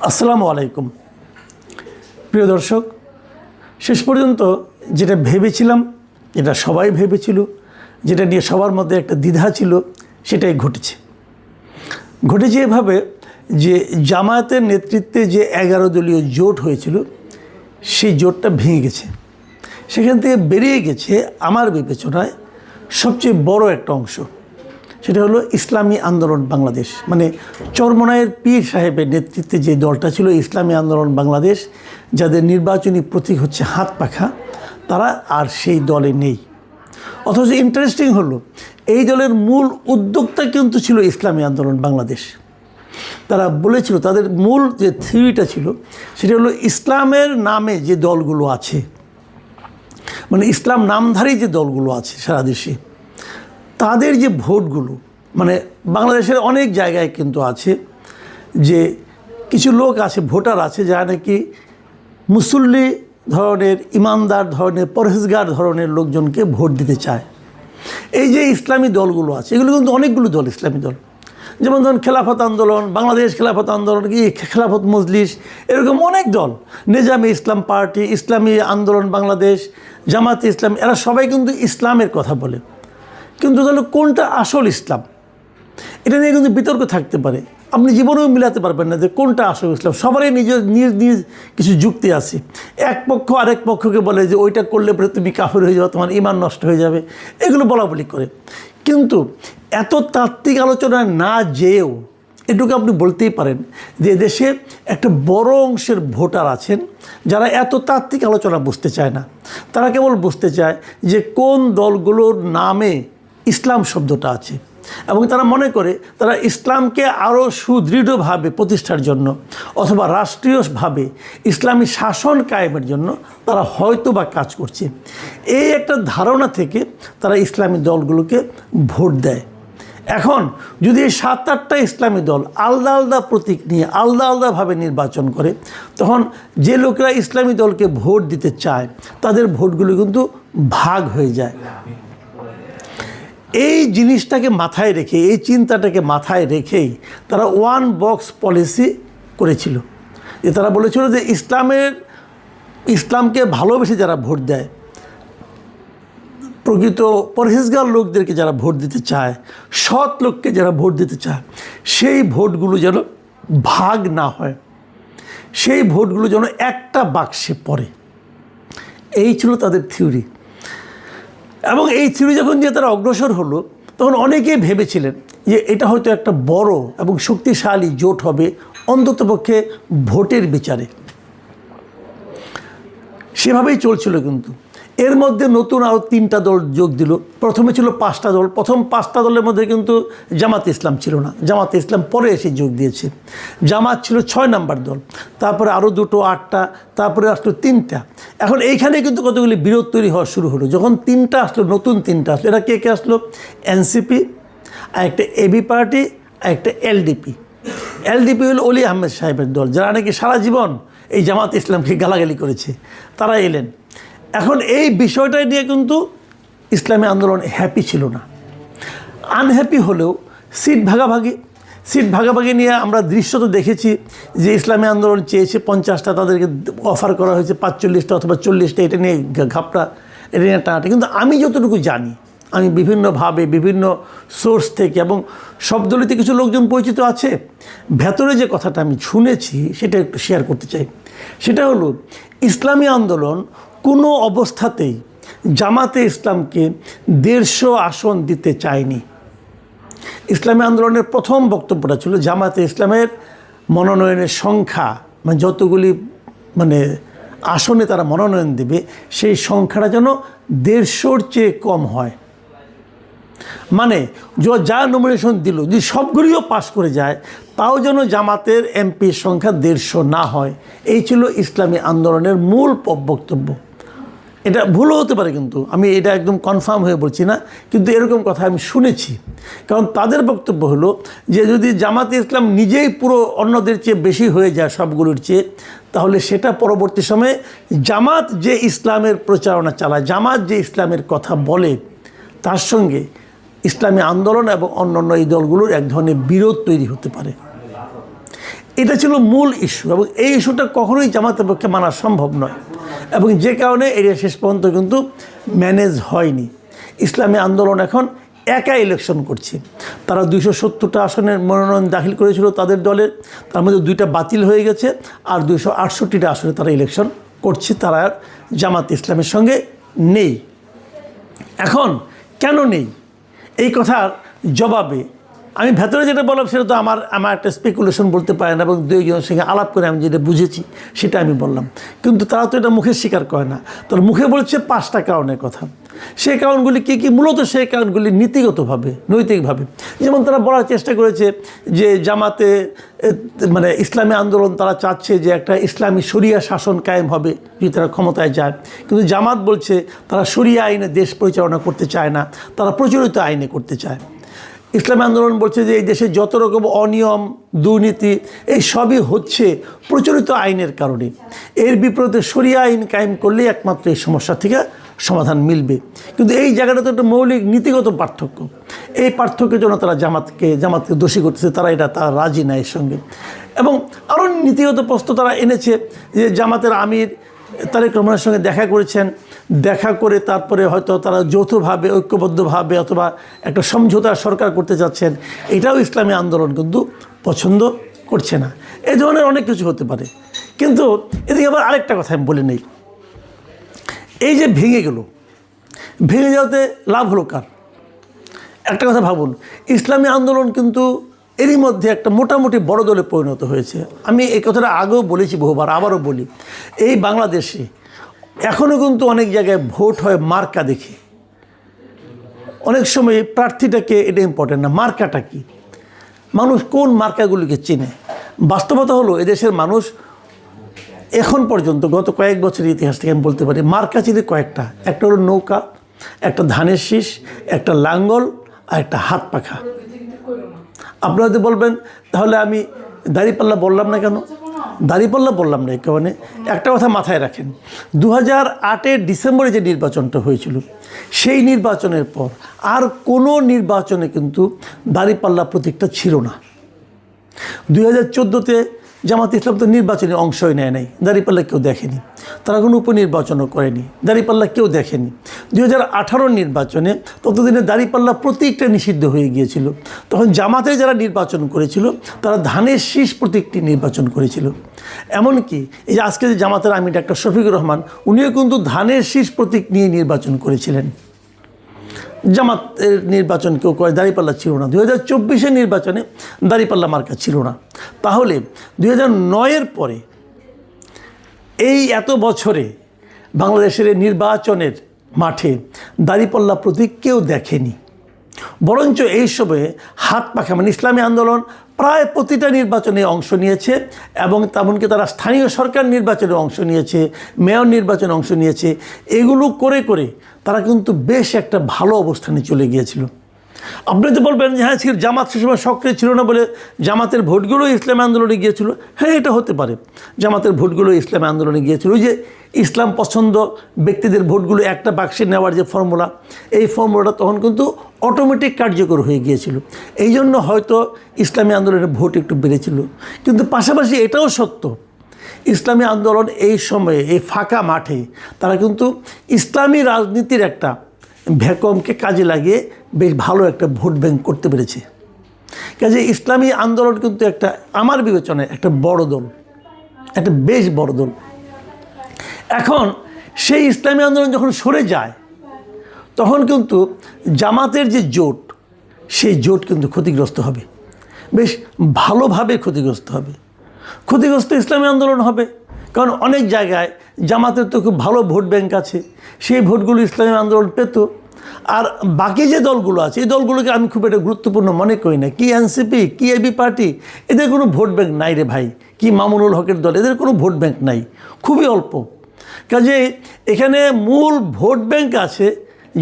আসসালামু আলাইকুম প্রিয় দর্শক, শেষ পর্যন্ত যেটা ভেবেছিলাম, যেটা সবাই ভেবেছিল, যেটা নিয়ে সবার মধ্যে একটা দ্বিধা ছিল, সেটাই ঘটেছে এভাবে যে জামায়াতের নেতৃত্বে যে 11 দলীয় জোট হয়েছিল সেই জোটটা ভেঙে গেছে। সেখান থেকে বেরিয়ে গেছে আমার বিবেচনায় সবচেয়ে বড় একটা অংশ, সেটা হলো ইসলামী আন্দোলন বাংলাদেশ। মানে চরমনায়ের পীর সাহেবের নেতৃত্বে যে দলটা ছিল ইসলামী আন্দোলন বাংলাদেশ, যাদের নির্বাচনী প্রতীক হচ্ছে হাত পাখা, তারা আর সেই দলে নেই। অথচ ইন্টারেস্টিং হলো, এই দলের মূল উদ্যোক্তা কিন্তু ছিল ইসলামী আন্দোলন বাংলাদেশ। তারা বলেছিল, তাদের মূল যে থিওরিটা ছিল সেটা হলো ইসলামের নামে যে দলগুলো আছে, মানে ইসলাম নামধারী যে দলগুলো আছে সারা দেশে, তাদের যে ভোটগুলো, মানে বাংলাদেশের অনেক জায়গায় কিন্তু আছে যে কিছু লোক আছে, ভোটার আছে, যারা নাকি মুসল্লি ধরনের, ইমানদার ধরনের, পরহেজগার ধরনের লোকজনকে ভোট দিতে চায়। এই যে ইসলামী দলগুলো আছে, এগুলো কিন্তু অনেকগুলো দল, ইসলামী দল, যেমন ধরুন খেলাফত আন্দোলন, বাংলাদেশ খেলাফত আন্দোলন, খেলাফত মজলিস, এরকম অনেক দল, নিজামী ইসলাম পার্টি, ইসলামী আন্দোলন বাংলাদেশ, জামাতে ইসলাম, এরা সবাই কিন্তু ইসলামের কথা বলে। কিন্তু তাহলে কোনটা আসল ইসলাম, এটা নিয়ে কিন্তু বিতর্ক থাকতে পারে। আপনি জীবনেও মিলাতে পারবেন না যে কোনটা আসল ইসলাম। সবারই নিজ নিজ কিছু যুক্তি আছে। এক পক্ষ আরেক পক্ষকে বলে যে ওইটা করলে পরে তুমি কাফের হয়ে যাবে, তোমার ঈমান নষ্ট হয়ে যাবে, এগুলো বলাবলি করে। কিন্তু এত তাত্ত্বিক আলোচনা না যেয়েও এটুকু আপনি বলতেই পারেন যে দেশে একটা বড় অংশের ভোটার আছেন যারা এত তাত্ত্বিক আলোচনা বুঝতে চায় না। তারা কেবল বুঝতে চায় যে কোন দলগুলোর নামে ইসলাম শব্দটা আছে, এবং তারা মনে করে তারা ইসলামকে আরও সুদৃঢ়ভাবে প্রতিষ্ঠার জন্য অথবা রাষ্ট্রীয়ভাবে ইসলামী শাসন কায়েমের জন্য তারা হয়তো বা কাজ করছে। এই একটা ধারণা থেকে তারা ইসলামী দলগুলোকে ভোট দেয়। এখন যদি এই 7-8টা ইসলামী দল আলাদা আলাদা প্রতীক নিয়ে আলাদা আলাদাভাবে নির্বাচন করে, তখন যে লোকেরা ইসলামী দলকে ভোট দিতে চায় তাদের ভোটগুলো কিন্তু ভাগ হয়ে যায়। এই জিনিসটাকে মাথায় রেখে, এই চিন্তাটাকে মাথায় রেখেই তারা ওয়ান বক্স পলিসি করেছিল। যে তারা বলেছিল যে ইসলামকে ভালোবেসে যারা ভোট দেয়, প্রকৃত পরহেজগার লোকদেরকে যারা ভোট দিতে চায়, সৎ লোককে যারা ভোট দিতে চায়, সেই ভোটগুলো যেন ভাগ না হয়, সেই ভোটগুলো যেন একটা বাক্সে পড়ে। এই ছিল তাদের থিওরি। এবং এই থিওরি যখন যে তারা অগ্রসর হলো, তখন অনেকেই ভেবেছিলেন যে এটা হয়তো একটা বড় এবং শক্তিশালী জোট হবে, অন্ততপক্ষে ভোটের বিচারে। সেভাবেই চলছিল। কিন্তু এর মধ্যে নতুন আরও 3টা দল যোগ দিল। প্রথমে ছিল 5টা দল। প্রথম 5টা দলের মধ্যে কিন্তু জামাতে ইসলাম ছিল না। জামাতে ইসলাম পরে এসে যোগ দিয়েছে। জামাত ছিল 6 নাম্বার দল, তারপরে আরও 2টো 8টা, তারপরে আসলো 3টা। এখন এইখানে কিন্তু কতগুলি বিরোধ তৈরি হওয়া শুরু হলো। যখন 3টা আসলো, নতুন 3টা আসলো, এরা কে কে আসলো? এনসিপি, আর একটা এবি পার্টি, আর একটা এলডিপি। এলডিপি হলো অলি আহমেদ সাহেবের দল, যারা নাকি সারা জীবন এই জামাত ইসলামকে গালাগালি করেছে, তারা এলেন। এখন এই বিষয়টা নিয়ে কিন্তু ইসলামী আন্দোলন হ্যাপি ছিল না। আনহ্যাপি হলেও সিট ভাগাভাগি নিয়ে আমরা দৃশ্য তো দেখেছি যে ইসলামী আন্দোলন চেয়েছে 50টা, তাদেরকে অফার করা হয়েছে 45টা অথবা 40টা। এটা নিয়ে ঘাপটা, এটা নিয়ে টানাটা। কিন্তু আমি যতটুকু জানি, আমি বিভিন্নভাবে বিভিন্ন সোর্স থেকে এবং সব দলিতে কিছু লোকজন পরিচিত আছে, ভেতরে যে কথাটা আমি শুনেছি সেটা একটু শেয়ার করতে চাই। সেটা হলো, ইসলামী আন্দোলন কোনো অবস্থাতেই জামাতে ইসলামকে 150 আসন দিতে চায়নি। ইসলামী আন্দোলনের প্রথম বক্তব্যটা ছিল জামাতে ইসলামের মনোনয়নের সংখ্যা, মানে যতগুলি আসনে তারা মনোনয়ন দেবে, সেই সংখ্যাটা যেন 150-র চেয়ে কম হয়। মানে যা নমিনেশন দিল, যদি সবগুলিও পাস করে যায়, তাও যেন জামাতের এমপির সংখ্যা 150 না হয়। এই ছিল ইসলামী আন্দোলনের মূল বক্তব্য। এটা ভুলও হতে পারে, কিন্তু আমি এটা একদম কনফার্ম হয়ে বলছি না, কিন্তু এরকম কথা আমি শুনেছি। কারণ তাদের বক্তব্য হলো যে যদি জামাতে ইসলাম নিজেই পুরো অন্যদের চেয়ে বেশি হয়ে যায় সবগুলোর চেয়ে, তাহলে সেটা পরবর্তী সময়ে জামাত যে ইসলামের প্রচারণা চালায়, জামাত যে ইসলামের কথা বলে, তার সঙ্গে ইসলামী আন্দোলন এবং অন্যান্য এই দলগুলোর এক ধরনের বিরোধ তৈরি হতে পারে। এটা ছিল মূল ইস্যু, এবং এই ইস্যুটা কখনোই জামাতের পক্ষে মানা সম্ভব নয়, এবং যে কারণে এটা শেষ পর্যন্ত কিন্তু ম্যানেজ হয়নি। ইসলামী আন্দোলন এখন একা ইলেকশন করছে। তারা 270টা আসনের মনোনয়ন দাখিল করেছিল তাদের দলের, তার মধ্যে 2টা বাতিল হয়ে গেছে, আর 268টা আসনে তারা ইলেকশন করছে। তারা আর জামাত ইসলামের সঙ্গে নেই। এখন কেন নেই এই কথার জবাবে আমি ভেতরে যেটা বললাম সেটা তো আমার একটা স্পেকুলেশন বলতে পারে না, এবং দুইজনের সঙ্গে আলাপ করে আমি যেটা বুঝেছি সেটা আমি বললাম। কিন্তু তারা তো এটা মুখে স্বীকার করে না, তার মুখে বলছে 5টা কারণের কথা। সেই কারণগুলি কী কী? মূলত সেই কারণগুলি নীতিগতভাবে, নৈতিকভাবে। যেমন তারা বলার চেষ্টা করেছে যে জামাতে মানে ইসলামী আন্দোলন তারা চাচ্ছে যে একটা ইসলামী শরিয়া শাসন কায়েম হবে যদি তারা ক্ষমতায় যায়, কিন্তু জামাত বলছে তারা শরিয়া আইনে দেশ পরিচালনা করতে চায় না, তারা প্রচলিত আইনে করতে চায়। ইসলামী আন্দোলন বলছে যে এই দেশে যত রকম অনিয়ম, দুর্নীতি এই সবই হচ্ছে প্রচলিত আইনের কারণে। এর বিপরীতে শরিয়া আইন কায়েম করলেই একমাত্র এই সমস্যা থেকে সমাধান মিলবে। কিন্তু এই জায়গাটা তো একটা মৌলিক নীতিগত পার্থক্য। এই পার্থক্যের জন্য তারা জামাতকে দোষী করতেছে, তারা রাজি না এর সঙ্গে। এবং আরও নীতিগত প্রশ্ন তারা এনেছে যে জামাতের আমির তারেক রহমানের সঙ্গে দেখা করেছেন, দেখা করে তারপরে হয়তো তারা যৌথভাবে, ঐক্যবদ্ধভাবে অথবা একটা সমঝোতা সরকার করতে যাচ্ছেন। এটাও ইসলামী আন্দোলন কিন্তু পছন্দ করছে না। এই ধরনের অনেক কিছু হতে পারে। কিন্তু এদিকে আবার আরেকটা কথা আমি বলে নেই, এই যে ভেঙে যাওয়াতে লাভ হলো কার? একটা কথা ভাবুন, ইসলামী আন্দোলন কিন্তু এরই মধ্যে একটা মোটামুটি বড় দলে পরিণত হয়েছে। আমি এই কথাটা আগেও বলেছি বহুবার, আবারও বলি, এই বাংলাদেশে এখনও কিন্তু অনেক জায়গায় ভোট হয় মার্কা দেখে। অনেক সময় প্রার্থীটাকে এটা ইম্পর্টেন্ট না, মার্কাটা কি, মানুষ কোন মার্কাগুলিকে চেনে। বাস্তবতা হলো এদেশের মানুষ এখন পর্যন্ত গত কয়েক বছরের ইতিহাস থেকে আমি বলতে পারি মার্কা চিনে কয়েকটা। একটা হলো নৌকা, একটা ধানের শীষ, একটা লাঙ্গল, আর একটা হাত পাখা। আপনারা যদি বলবেন তাহলে আমি দাঁড়িপাল্লা বললাম না কেন? দাঁড়িপাল্লা বললাম না এই কারণে, একটা কথা মাথায় রাখেন, 2008-এর ডিসেম্বরে যে নির্বাচনটা হয়েছিল সেই নির্বাচনের পর আর কোনো নির্বাচনে কিন্তু দাঁড়িপাল্লা প্রতীকটা ছিল না। 2014-তে জামাত ইসলাম তো নির্বাচনে অংশই নেয় নাই, দাঁড়িপাল্লা কেউ দেখেনি। তারা কোনো উপনির্বাচনও করেনি, দাঁড়িপাল্লা কেউ দেখেনি। 2018 নির্বাচনে ততদিনে দাঁড়িপাল্লা প্রতীকটা নিষিদ্ধ হয়ে গিয়েছিল। তখন জামাতে যারা নির্বাচন করেছিল তারা ধানের শীষ প্রতীকটি নির্বাচন করেছিল। এমনকি এই যে আজকে যে জামাতের আমির ডাক্তার শফিকুর রহমান, উনিও কিন্তু ধানের শীষ প্রতীক নিয়ে নির্বাচন করেছিলেন। জামাতের নির্বাচন কেউ করে, দাঁড়িপাল্লা ছিল না। 2024-এর নির্বাচনে দাঁড়িপাল্লা মার্কা ছিল না। তাহলে 2009-এর পরে এই এত বছরে বাংলাদেশের নির্বাচনের মাঠে দাঁড়িপাল্লা প্রতীক কেউ দেখেনি। বরঞ্চ এই সময়ে হাত পাখা মানে ইসলামী আন্দোলন প্রায় প্রতিটা নির্বাচনে অংশ নিয়েছে, এবং তেমনকি তারা স্থানীয় সরকার নির্বাচনে অংশ নিয়েছে, মেয়র নির্বাচনে অংশ নিয়েছে। এগুলো করে করে তারা কিন্তু বেশ একটা ভালো অবস্থানে চলে গিয়েছিল। আপনি তো বলবেন যে হ্যাঁ জামাত সে সময় সক্রিয় ছিল না বলে জামাতের ভোটগুলো ইসলামী আন্দোলনে গিয়েছিল। হ্যাঁ, এটা হতে পারে, জামাতের ভোটগুলো ইসলামী আন্দোলনে গিয়েছিল। ওই যে ইসলাম পছন্দ ব্যক্তিদের ভোটগুলো একটা বাক্সে নেওয়ার যে ফর্মুলা, এই ফর্মুলাটা তখন কিন্তু অটোমেটিক কার্যকর হয়ে গিয়েছিল। এই জন্য হয়তো ইসলামী আন্দোলনের ভোট একটু বেড়েছিল। কিন্তু পাশাপাশি এটাও সত্য, ইসলামী আন্দোলন এই সময়ে এই ফাঁকা মাঠে তারা কিন্তু ইসলামী রাজনীতির একটা ভ্যাকুয়ামকে কাজে লাগিয়ে বেশ ভালো একটা ভোট ব্যাংক করতে পেরেছে। কাজে ইসলামী আন্দোলন কিন্তু একটা আমার বিবেচনায় একটা বড় দল, একটা বেশ বড় দল। এখন সেই ইসলামী আন্দোলন যখন সরে যায় তখন কিন্তু জামাতের যে জোট, সেই জোট কিন্তু ক্ষতিগ্রস্ত হবে, বেশ ভালোভাবে ক্ষতিগ্রস্ত হবে। ক্ষতিগ্রস্ত ইসলামী আন্দোলন হবে, কারণ অনেক জায়গায় জামাতের তো খুব ভালো ভোট ব্যাংক আছে, সেই ভোটগুলো ইসলামী আন্দোলন পেত। আর বাকি যে দলগুলো আছে এই দলগুলোকে আমি খুব একটা গুরুত্বপূর্ণ মনে করি না। কি এনসিপি, কি এবি পার্টি, এদের কোনো ভোট ব্যাংক নাই রে ভাই। কি মামুনুল হকের দল, এদের কোনো ভোট ব্যাংক নাই, খুবই অল্প। কাজে এখানে মূল ভোট ব্যাংক আছে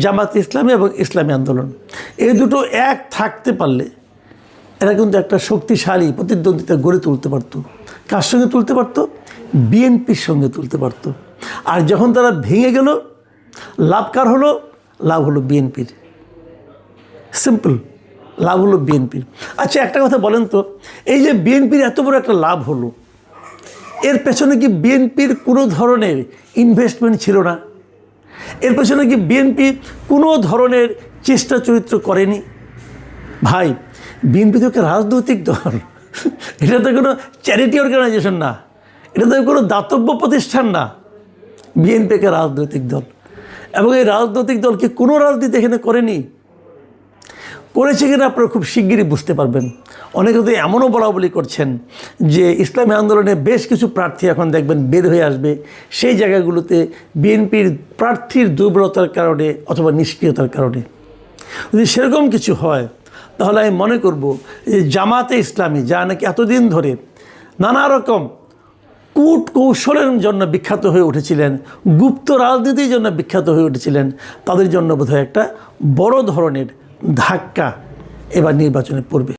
জামাত ইসলামী এবং ইসলামী আন্দোলন। এই দুটো এক থাকতে পারলে এরা কিন্তু একটা শক্তিশালী প্রতিদ্বন্দ্বিতা গড়ে তুলতে পারত। কার সঙ্গে তুলতে পারত? বিএনপির সঙ্গে তুলতে পারত। আর যখন তারা ভেঙে গেল, লাভ কার হলো? লাভ হলো বিএনপির। সিম্পল। লাভ হলো বিএনপির। আচ্ছা, একটা কথা বলেন তো, এই যে বিএনপির এত বড় একটা লাভ হলো, এর পেছনে কি বিএনপির কোনো ধরনের ইনভেস্টমেন্ট ছিল না? এর পেছনে কি বিএনপি কোনো ধরনের চেষ্টা চরিত্র করেনি? ভাই, বিএনপি তো একটা রাজনৈতিক দল, এটা তো কোনো চ্যারিটি অর্গানাইজেশন না, এটা তো কোনো দাতব্য প্রতিষ্ঠান না। বিএনপি একটা রাজনৈতিক দল, এবং এই রাজনৈতিক দল কি কোনো রাজনীতি এখানে করেনি? করেছে কিনা আপনারা খুব শিগগিরই বুঝতে পারবেন। অনেকে তো এমনও বলা বলি করছেন যে ইসলামী আন্দোলনে বেশ কিছু প্রার্থী এখন দেখবেন বের হয়ে আসবে, সেই জায়গাগুলোতে বিএনপির প্রার্থীর দুর্বলতার কারণে অথবা নিষ্ক্রিয়তার কারণে। যদি সেরকম কিছু হয় তাহলে আমি মনে করব যে জামাতে ইসলামী, যা নাকি এতদিন ধরে নানা রকম কূট কৌশলের জন্য বিখ্যাত হয়ে উঠেছিলেন, গুপ্ত রাজনীতির জন্য বিখ্যাত হয়ে উঠেছিলেন, তাদের জন্য বোধহয় একটা বড় ধরনের ধাক্কা এবার নির্বাচনে পড়বে।